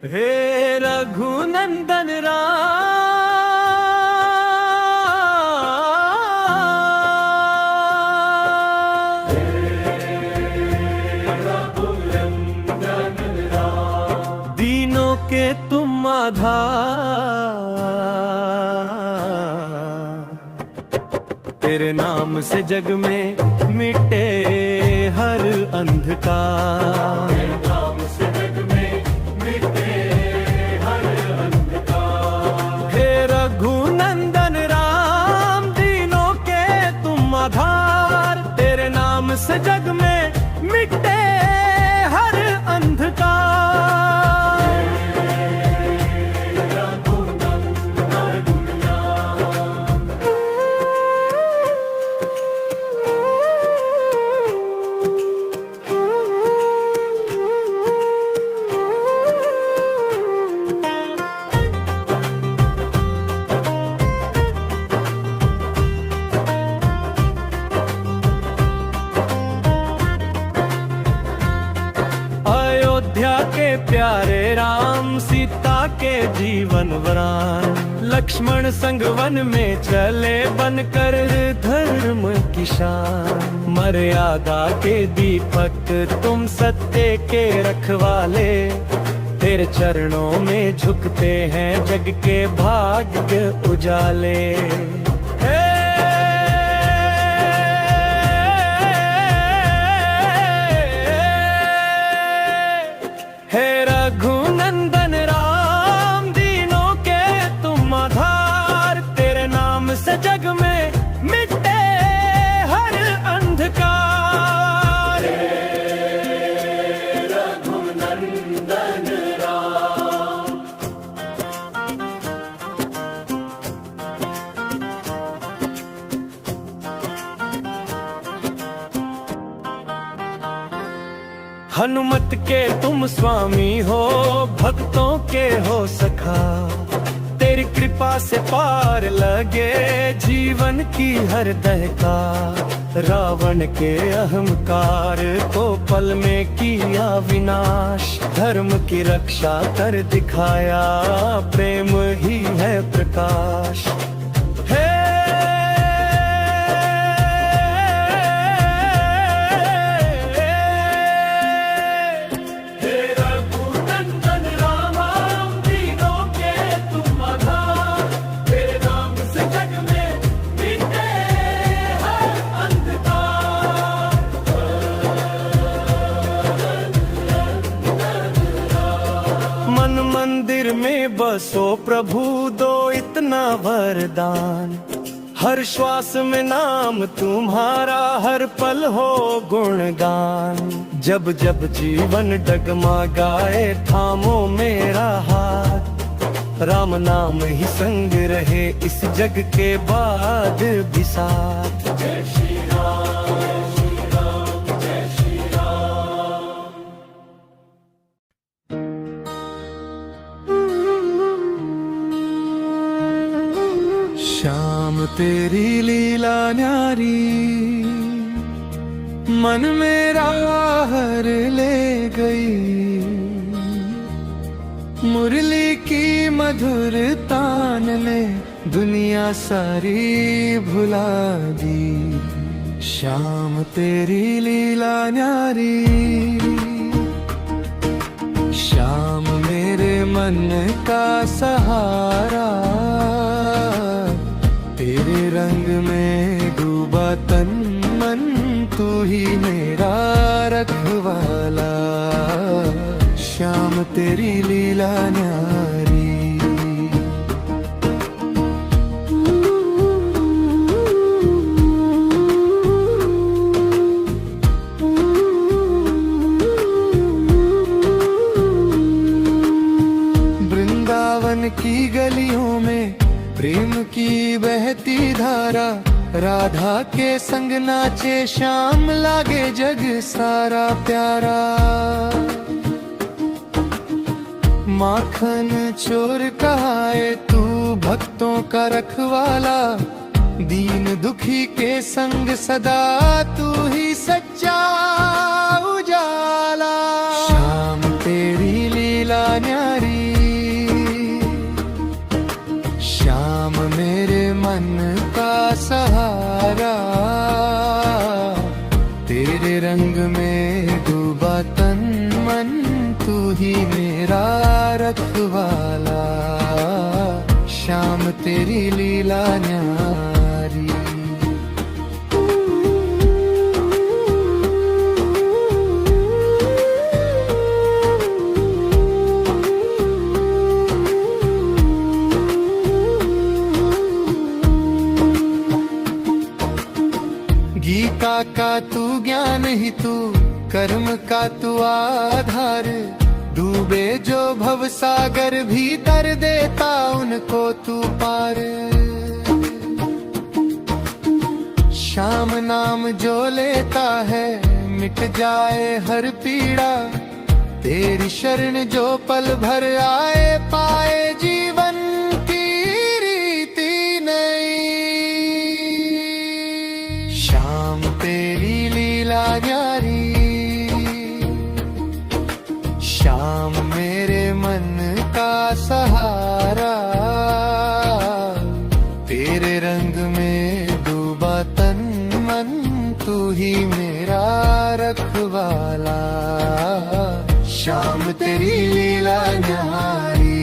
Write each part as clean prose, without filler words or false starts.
हे रघुनंदन राम, दीनों के तुम आधार, तेरे नाम से जग में मिटे हर अंधकार। हे रघुनंदन राम, दीनों के तुम आधार, तेरे नाम से जग में मिटे हर अंधकार। अयोध्या के प्यारे राम, सीता के जीवन वरान, लक्ष्मण संग वन में चले बनकर धर्म की शान। मर्यादा के दीपक तुम, सत्य के रखवाले, तेरे चरणों में झुकते हैं जग के भाग्य उजाले। हे रघुनंदन राम, दीनों के तुम आधार, तेरे नाम से जग में मिटे हर अंधकार। रघुनंदन राम, हनुमत के तुम स्वामी हो, भक्तों के हो सखा, तेरी कृपा से पार लगे जीवन की हर दहका। रावण के अहंकार को पल में किया विनाश, धर्म की रक्षा कर दिखाया, प्रेम ही है प्रकाश। मन मंदिर में बसो प्रभु, दो इतना वरदान, हर श्वास में नाम तुम्हारा, हर पल हो गुणगान। जब जब जीवन डगमगाए, थामो मेरा हाथ, राम नाम ही संग रहे इस जग के बाद भी साथ। जय श्री राम, जय श्री राम, जय श्री राम। श्याम तेरी लीला न्यारी, मन मेरा हर ले गई, मुरली की मधुर तान ने दुनिया सारी भुला दी। श्याम तेरी लीला न्यारी, श्याम मेरे मन का सहारा, तेरे रंग में डूबा तन मन, तू ही मेरा रखवाला। श्याम तेरी लीला न्यारी। वृंदावन की गलियों में प्रेम की बहती धारा, राधा के संग नाचे श्याम, लागे जग सारा प्यारा। माखन चोर कहाए तू भक्तों का रखवाला, दीन दुखी के संग सदा तू ही सच्चा उजाला। शाम तेरी लीला न्यारी, श्याम मेरे मन का सहारा, तेरे रंग में डूबा तन मन, तू ही मेरा रखवाला। श्याम तेरी लीला न्यारी। गीता का तू ज्ञान ही तू, कर्म का तू आधार, डूबे जो भव सागर भीतर देता उनको तू पार। श्याम नाम जो लेता है मिट जाए हर पीड़ा, तेरी शरण जो पल भर आए पाए जीवन की रीति नई। श्याम तेरी लीला न्यारी, श्याम मेरे मन का सहारा, तेरे रंग में डूबा तन मन, तू ही मेरा रखवाला। श्याम तेरी लीला न्यारी,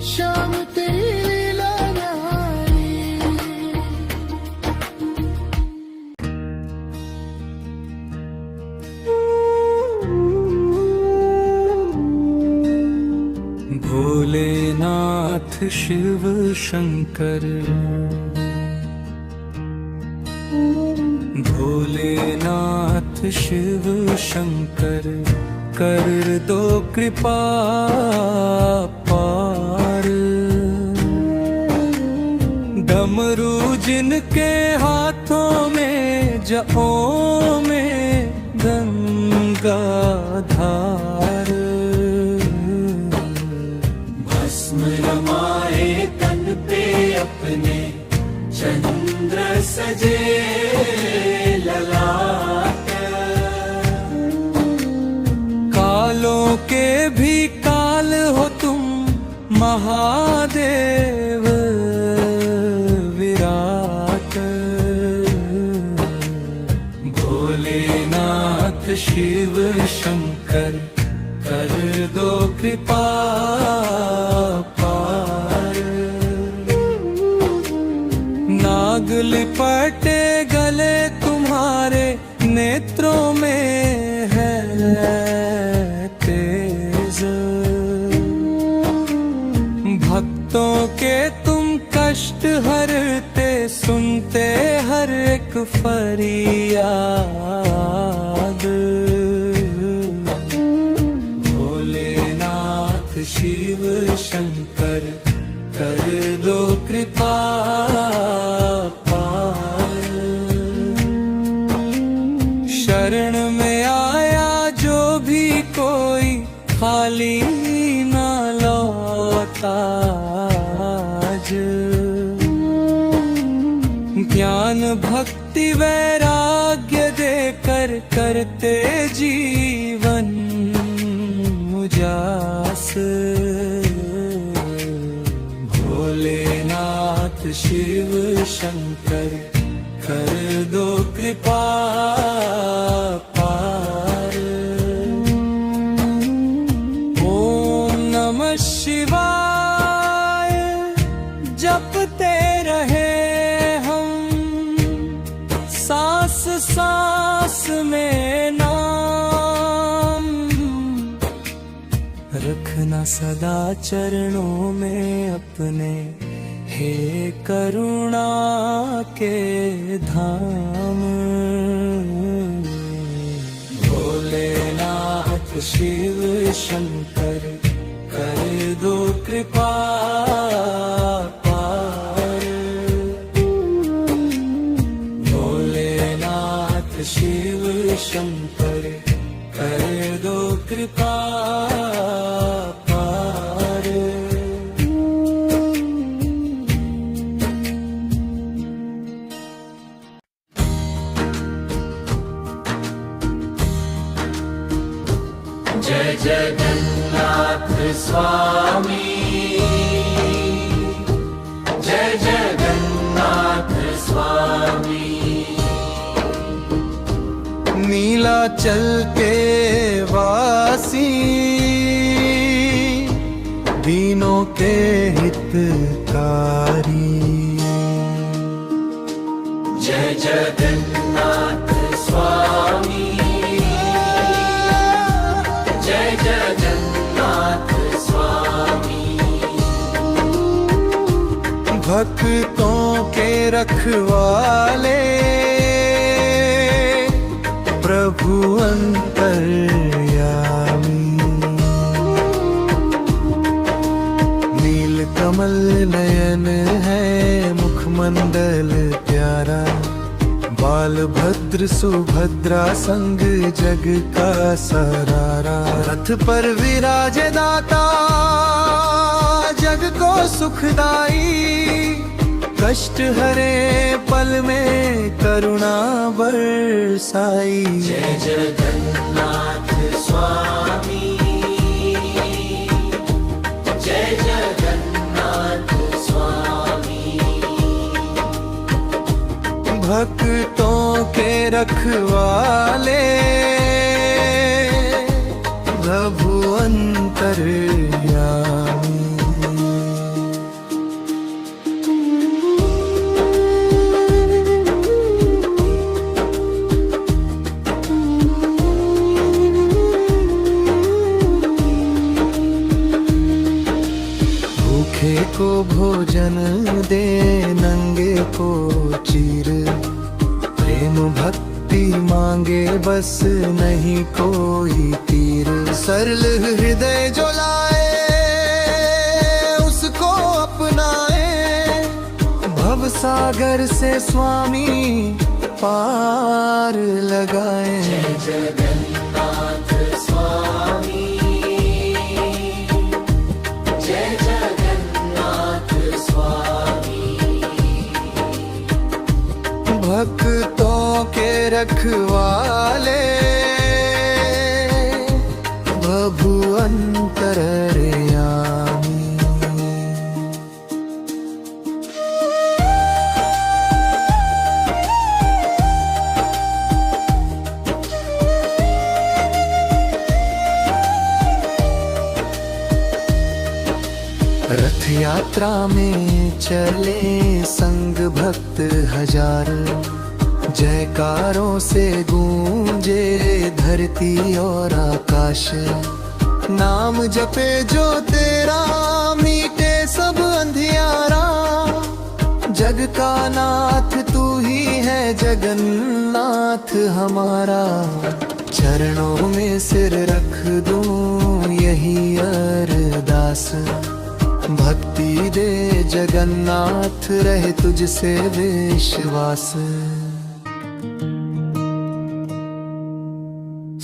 श्याम तेरी लीला न्यारी। भोलेनाथ शिव शंकर, भोलेनाथ शिव शंकर, कर दो कृपा पार। डमरू जिनके हाथों में जओं में गंगा धार, रमाए तन पे अपने चंद्र सजे ललाट। कालों के भी काल हो तुम महादेव विराट। भोलेनाथ शिव शंकर, कर दो कृपा पार। नाग लिपटे गले तुम्हारे, नेत्रों में है तेज। भक्तों के तुम कष्ट हरते, सुनते हर एक फरियाद। शिव शंकर, कर दो कृपा पार। शरण में आया जो भी कोई, खाली ना लौटा आज। ज्ञान भक्ति वैराग्य देकर करते जीवन उजास। भोलेनाथ शिव शंकर, कर दो कृपा पार। ओम नमः शिवाय जपते रहे हम, सांस सांस में नाम। रखना सदा चरणों में अपने, हे करुणा के धाम। भोलेनाथ शिव शंकर, कर दो कृपा पार। भोलेनाथ शिव शंकर, कर दो कृपा पार। जय जगन्नाथ स्वामी, जय जगन्नाथ स्वामी। नीलाचल के वासी, दीनों के हितकारी, जय जगन्नाथ स्वामी, जय जगन्नाथ स्वामी। भक्तों के रखवाले प्रभु अंतर्यामी, नील कमल नयन है मुखमंडल प्यारा, बालभद्र सुभद्रा संग जग का सरारा। रथ पर विराजे दाता जग को सुखदाई, कष्ट हरे पल में करुणा बरसाई। जय जगन्नाथ स्वामी, जय जगन्नाथ स्वामी। भक्तों के रखवाले प्रभु अंतर्यामी। भूखे को भोजन दे, नंगे को चीर, प्रेम भक्ति मांगे बस नहीं कोई तीर। सरल हृदय जो लाए उसको अपनाए, भव सागर से स्वामी पार लगाए। जय जगन्नाथ स्वामी, जय जगन्नाथ स्वामी। भक्तों के रखवाले प्रभु अंतर्यामी। रथ यात्रा में चले संग भक्त हजार, जयकारों से गूंजे धरती और आकाश। नाम जपे जो तेरा मीटे सब अंधियारा, जग का नाथ तू ही है जगन्नाथ हमारा। चरणों में सिर रख दूं यही अरदास, भक्ति दे जगन्नाथ रहे तुझसे विश्वास।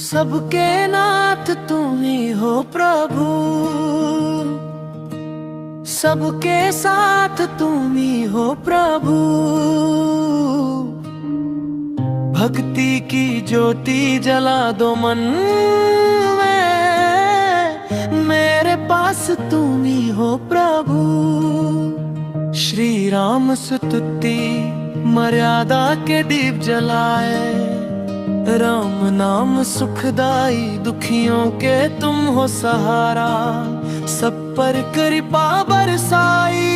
सबके नाथ तुम ही हो प्रभु, सबके साथ तुम ही हो प्रभु। भक्ति की ज्योति जला दो मन में, मेरे पास तुम ही हो प्रभु। श्री राम स्तुति मर्यादा के दीप जलाए, राम नाम सुखदाई दुखियों के तुम हो सहारा। सब पर कृपा बरसाई,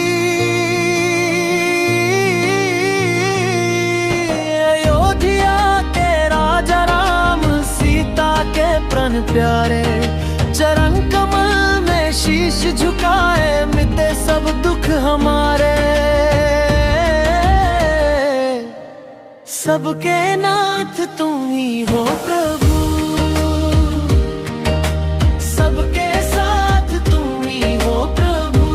अयोध्या के राजा राम सीता के प्रण प्यारे। चरण कमल में शीश झुकाए, मिटे सब दुख हमारे। सबके नाथ तुम ही हो प्रभु, सबके साथ तुम ही हो प्रभु।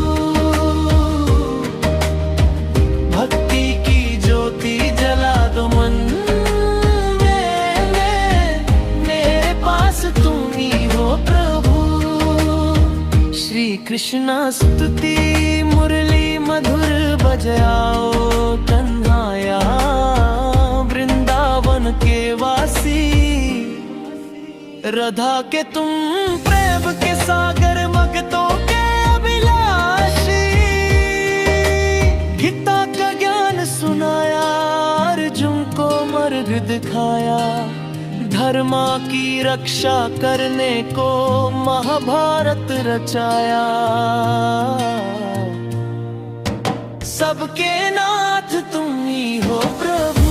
भक्ति की ज्योति जला दो मन में, मेरे पास तुम ही हो प्रभु। श्री कृष्ण स्तुति मुरली मधुर बजाओ, कन्हैया के वासी। राधा के तुम प्रेम के सागर भक्तों के अभिलाषी। गीता का ज्ञान सुनाया, अर्जुन को मार्ग दिखाया, धर्मा की रक्षा करने को महाभारत रचाया। सबके नाथ तुम ही हो प्रभु,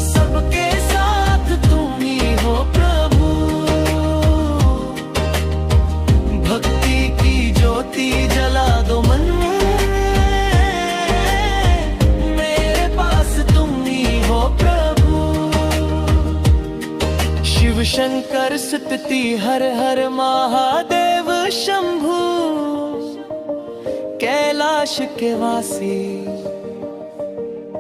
सबके साथ तुम ही हो प्रभु। भक्ति की ज्योति जला दो मन में, मेरे पास तुम ही हो प्रभु। शिव शंकर स्तुति हर हर महादेव शंभु, कैलाश के वासी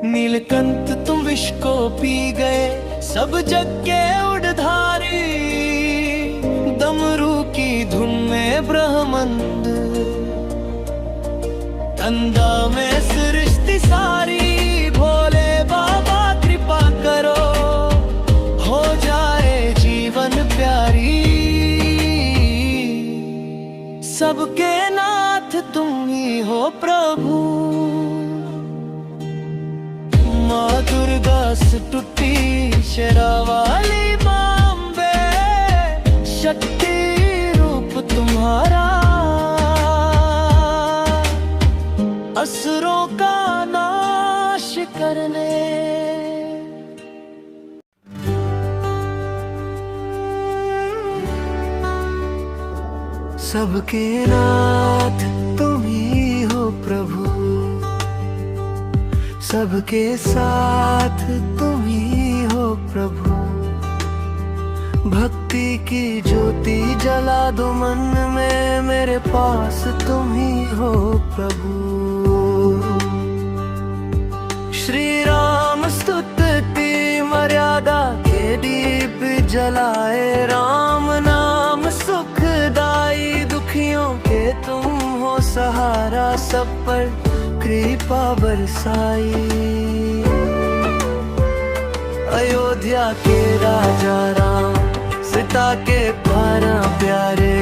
नीलकंठ तुम विष को पी गए, सब जग के उड़धारी। डमरू की धुन में ब्रह्मांड, कंधा में सृष्टि सारी। भोले बाबा कृपा करो, हो जाए जीवन प्यारी। सबके नाथ तुम ही हो प्रभु। माँ दुर्गा स्तुति शेरावाली माँ अम्बे, शक्ति रूप तुम्हारा, असुरों का नाश करने। सबके नाथ तुम ही हो प्रभु, सबके साथ तुम ही हो प्रभु। भक्ति की ज्योति जला दो मन में, मेरे पास तुम ही हो प्रभु। श्री राम स्तुति मर्यादा के दीप जलाए, राम नाम सुखदाई। दुखियों के तुम हो सहारा, सब पर कृपा बरसाई। अयोध्या के राजा राम, सीता के प्यारा प्यारे,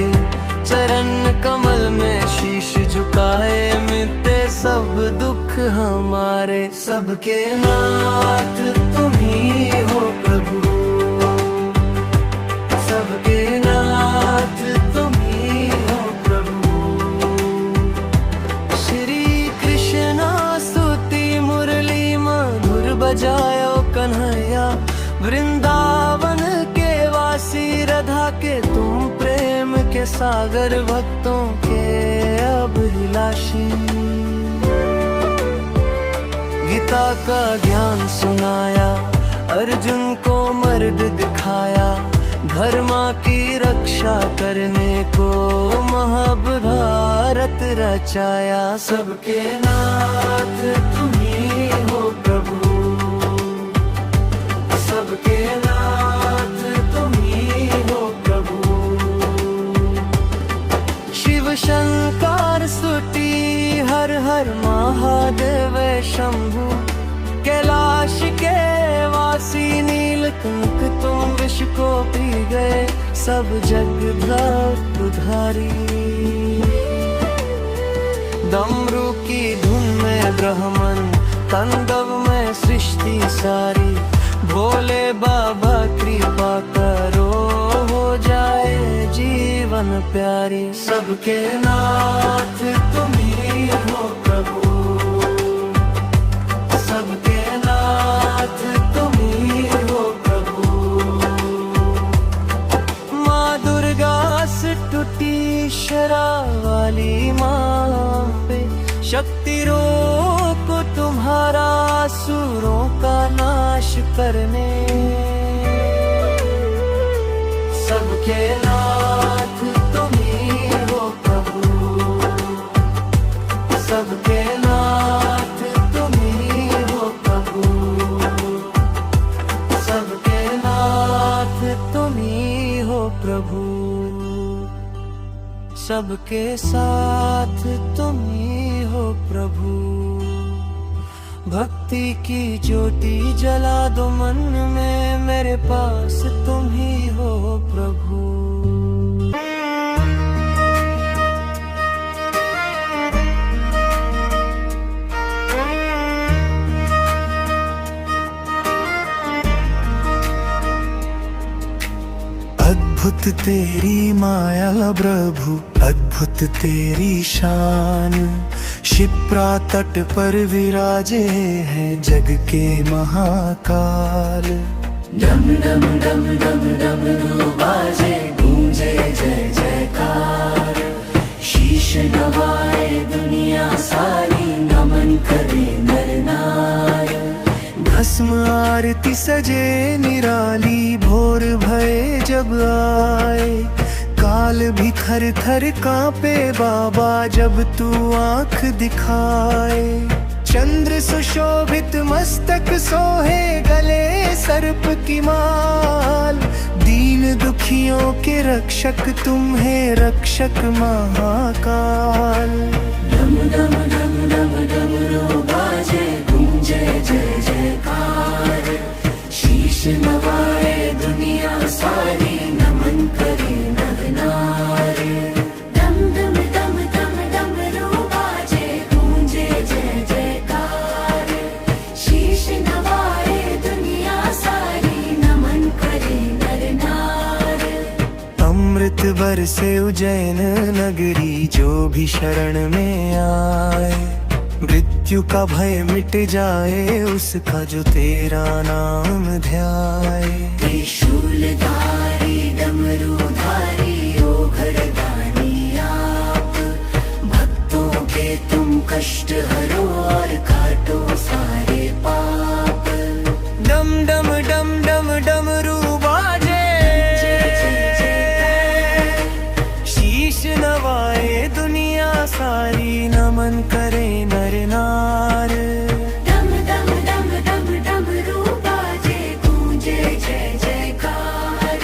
चरण कमल में शीश झुकाए, मिटते सब दुख हमारे। सबके नाथ तुम ही हो प्रभु, सबके नाथ तुम ही हो प्रभु। श्री कृष्ण स्तुति मुरली मधुर बजायो कन्हैया, वृंदावन के वासी। राधा के तुम प्रेम के सागर, भक्तों के अभिलाषी। गीता का ज्ञान सुनाया, अर्जुन को मर्द दिखाया, धर्मा की रक्षा करने को महाभारत रचाया। सबके नाथ तुम ही हो प्रभु, सबके नाथ तुम ही हो प्रभु। शिव शंकर स्तुति हर हर महादेव शंभु, कैलाश के वासी। नीलकंठ तुम विष को पी गए, सब जग भक्त उधारी। डमरू की धुन में ब्रह्मन, तांडव में सृष्टि सारी। भोले बाबा कृपा करो, हो जाए जीवन प्यारी। सबके नाथ तुम ही हो प्रभु, सबके नाथ तुम ही हो प्रभु। माँ दुर्गा स्तुति शेरावाली माँ पे, शक्ति रोको तुम्हारा, असुरों का नाश करने। सबके नाथ तुम ही हो प्रभु, सबके नाथ तुम ही हो प्रभु, सबके नाथ तुम ही हो प्रभु। सबके साथ तुम ही हो प्रभु। भक्ति की ज्योति जला दो मन में, मेरे पास तुम ही हो प्रभु। अद्भुत तेरी माया प्रभु, अद्भुत तेरी शान, शिप्रा तट पर विराजे हैं जग के महाकाल। डम डम डम डम डमरू बाजे, गूंजे जय जयकार, शीश नवाए दुनिया सारी, नमन करे नर नार। भस्म आरती सजे निराली, भोर भये जब आए, काल भी थर थर कांपे बाबा जब तू आंख दिखाए। चंद्र सुशोभित मस्तक सोहे, गले सर्प की माल, दीन दुखियों के रक्षक तुम है, रक्षक महाकाल। डम डम डम डम डमरू बाजे, गूंजे जय जयकार, शीश नवाए दुनिया सारी, नमन करे नर नार। डम डम डम डम डमरू बाजे, गूंजे जय जयकार, शीश नवाए दुनिया सारी, नमन करे नर नार। अमृत बरसे उज्जैन नगरी, जो भी शरण में आए, मृत्यु का भय मिट जाए उसका जो तेरा नाम ध्याए। त्रिशूलधारी डमरूधारी ओ घरदानी आप, भक्तों के तुम कष्ट हरो और काटो सारे पाप। डम डम डम डम डमरू बाजे, शीश नवाए दुनिया सारी, नमन करे नर नार। डम डम डम डम डमरू बाजे, गूंजे जय जयकार,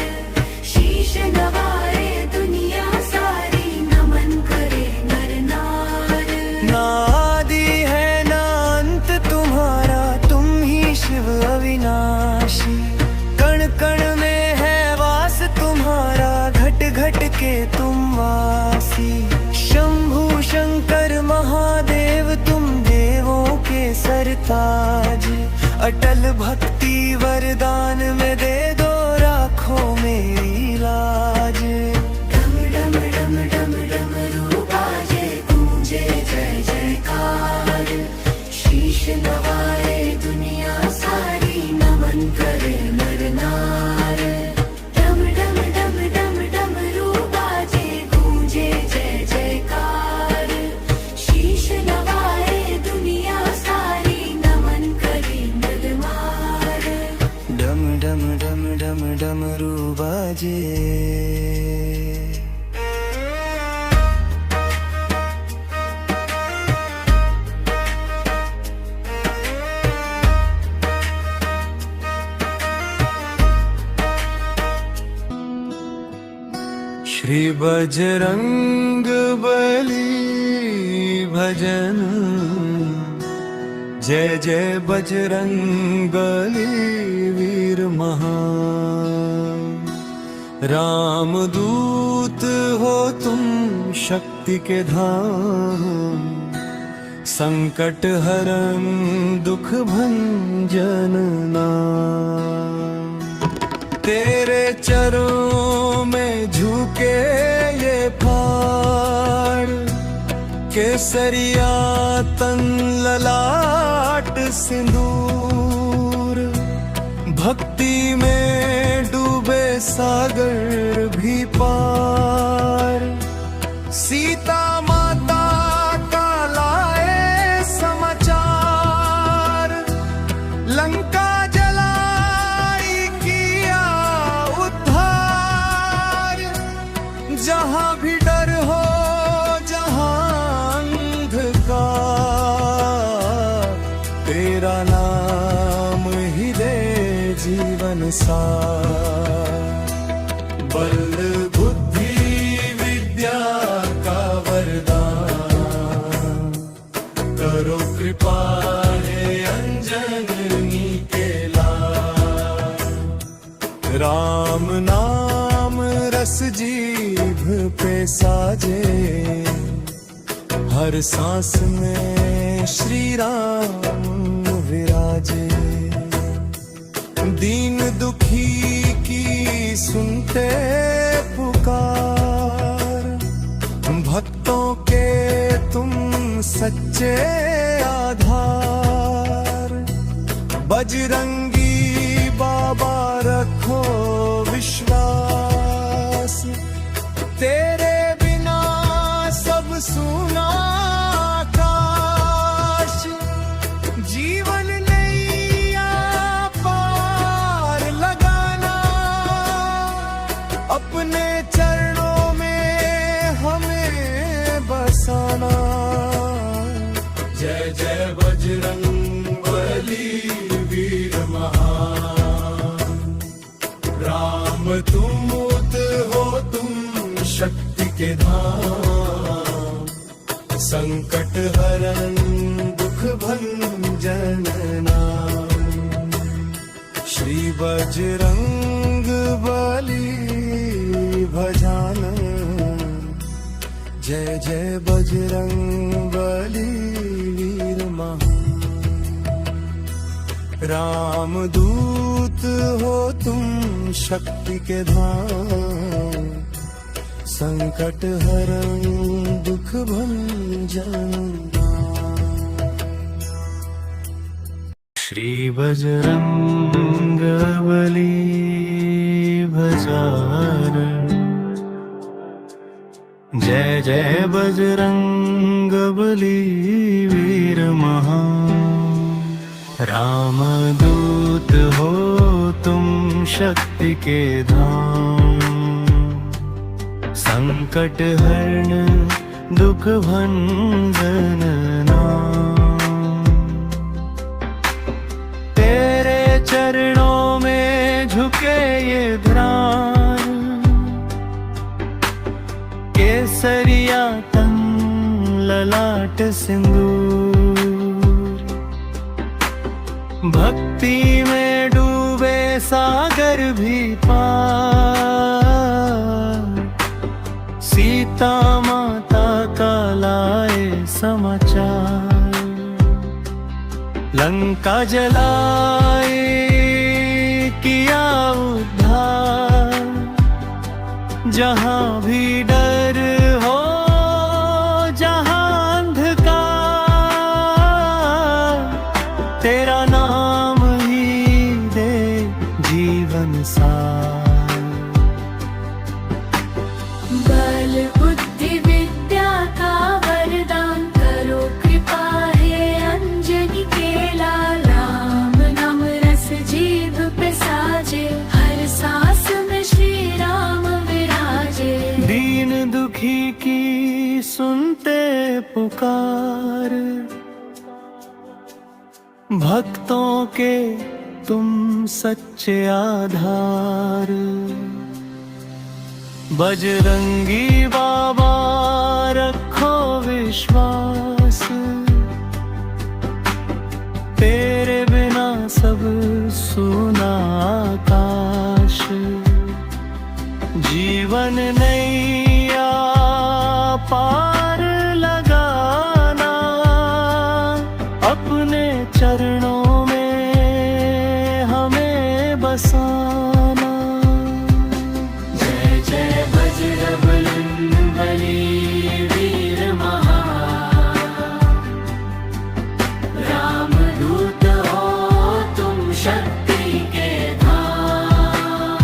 शीश नवाए दुनिया सारी, नमन करे नर नार। ना आदि है ना अंत तुम्हारा, तुम ही शिव अविनाशी, कण कण में है वास तुम्हारा, घट घट के तुम वासी। शंभु शंकर महादेव तुम देवों के सरताज, अटल भक्ति वरदान में दे दो, राखो मेरी लाज। डम डम डम डम डमरू बाजे, गूंजे जय जयकार, शीश नवाए दुनिया सारी, नमन करे नर नार। डम डम डम डम डमरू बाजे, गूंजे जय जयकार, शीश नवाए दुनिया सारी, नमन करे नर नार। डम डम डम डम डमरू बाजे। श्री बजरंग बली भजन, जय जय बजरंग बली वीर महान। रामदूत हो तुम शक्ति के धाम, संकट हरन दुख भंजन नाम। तेरे चरणों में झुके ये फाड़, केसरिया तन ललाट सिंदूर। भक्ति में डूबे सागर भी पार, सीता माता का लाए समाचार। लंका जलाई किया उद्धार, जहां भी डर हो जहां अंधकार, तेरा नाम ही दे जीवन सार। बल बुद्धि विद्या का वरदान, करो कृपा हे रस जीभ पे साजे, हर सांस में श्री राम विराजे। दीन दुखी की सुनते पुकार, भक्तों के तुम सच्चे आधार। बजरंगी बाबा रखो विश्वास, तेरे बिना सब सूना आकाश। जीवन नैया पार लगाना, अपने चरणों में हमें बसाना। जय जय बजरंग बली वीर महान, राम तुम दूत हो तुम शक्ति के धाम। संकट हरण दुख भंजन नाम, श्री बजरंग बली भजान। जय जय बजरंग बली वीर महान, राम दूत हो तुम शक्ति के धाम। संकट हरण दुख भंजन नाम। श्री बजरंग बली भजान। जय जय बजरंग बली वीर महान, राम दूत हो तुम शक्ति के धाम। संकट हरण दुख भंजन नाम, तेरे चरणों में झुके ये ध्यान। केसरिया तन ललाट सिंदूर, भक्ति में डूबे सागर भी पार। सीता माता का लाए समाचार, लंका जलाए किया उद्धार। जहां भी डर हो जहां अंधकार, तेरा नाम ही दे जीवन सार। बल बुद्धि विद्या का वरदान करो कृपा है अंजनी के लाल। राम नाम रस जीभ पे साजे, हर सांस में श्री राम विराजे। दीन दुखी की सुनते पुकार, भक्तों के तुम सच्चे आधार। बजरंगी बाबा रखो विश्वास, तेरे बिना सब सूना आकाश। जीवन नैया पार लगाना, अपने चरणों में हमें बसाना। जय जय बजरंग बली वीर महान, राम दूत हो तुम शक्ति के धाम।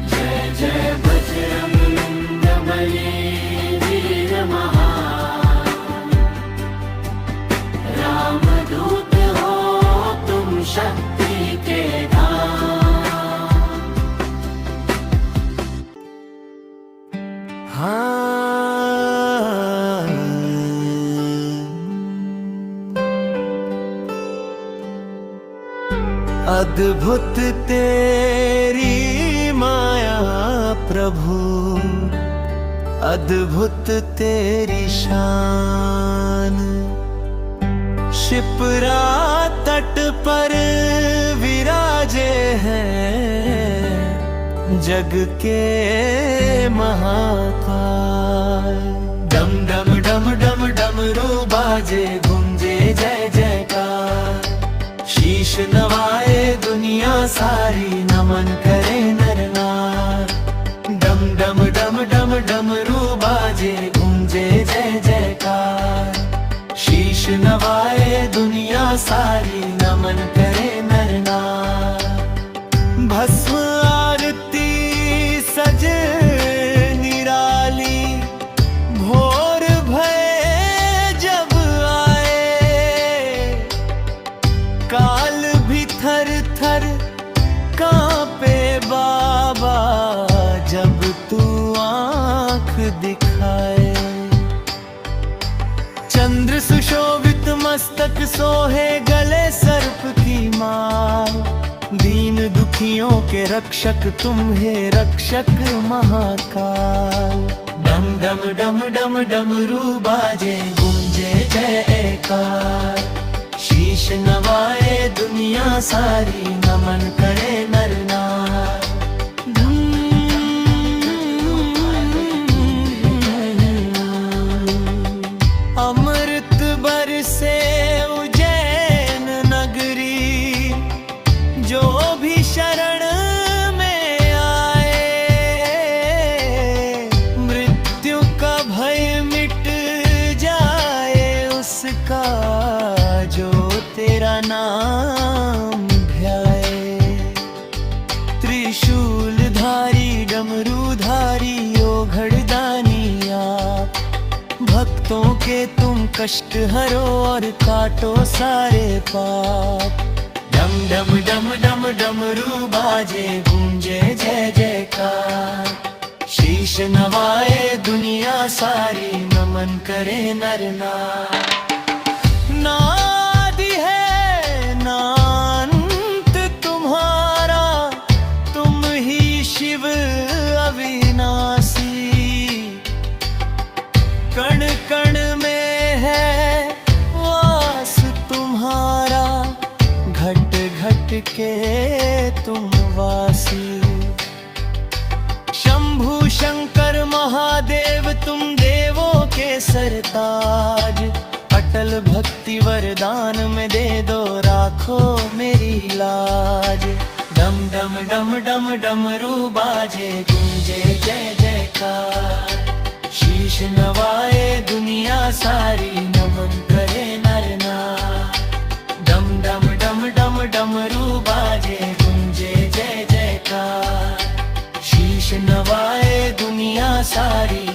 जय जय बजरंग बली वीर महान, राम दूत हो तुम शक्ति के धाम। अद्भुत तेरी माया प्रभु, अद्भुत तेरी शान। शिप्रा तट पर विराजे हैं जग के महाकाल। डम डम डम डम डमरू बाजे गूंजे जय जयकार, शीश नवाए दुनिया सारी नमन करे नर नार। डम डम डम डम डमरू बाजे गूंजे जय जयकार, शीश नवाए दुनिया सारी नमन करे नर नार। भस्म आरती सजे निराली, भोर भये जब आए, काल भी थर थर कांपे बाबा, जब तू आँख दिखाए। चंद्र सुशोभित मस्तक सोहे, गले सर्प की माल, दीन दुखियों के रक्षक तुम हे रक्षक महाकाल। डम डम डम डम डमरू बाजे गूंजे जयकार, शीश नवाए दुनिया सारी नमन करे नर नार। अमृत बरसे उज्जैन नगरी, जो भी शरण में आए, मृत्यु का भय मिट जाए उसका, जो तेरा नाम ध्याए। त्रिशूलधारी डमरूधारी ओ घड़दानी आप, भक्तों के तुम कष्ट हरो और काटो सारे पाप। डम डम डम डम डमरू बाजे गूंजे जय जयकार, शीश नवाए दुनिया सारी नमन करे नर नार। ना आदि है ना अंत तुम्हारा, तुम ही शिव अविनाशी, कण कण में है वास तुम्हारा, घट घट के तुम वासी। शंभु शंकर महादेव तुम देवों के सरताज, अटल भक्ति वरदान में दे दो राखो मेरी लाज। डम डम डम डम डमरू बाजे गूंजे जय जयकार, शीश नवाए दुनिया सारी नमन करे नर नार। डम डम डम डम डमरू बाजे गूंजे जय जयकार, शीश नवाए दुनिया सारी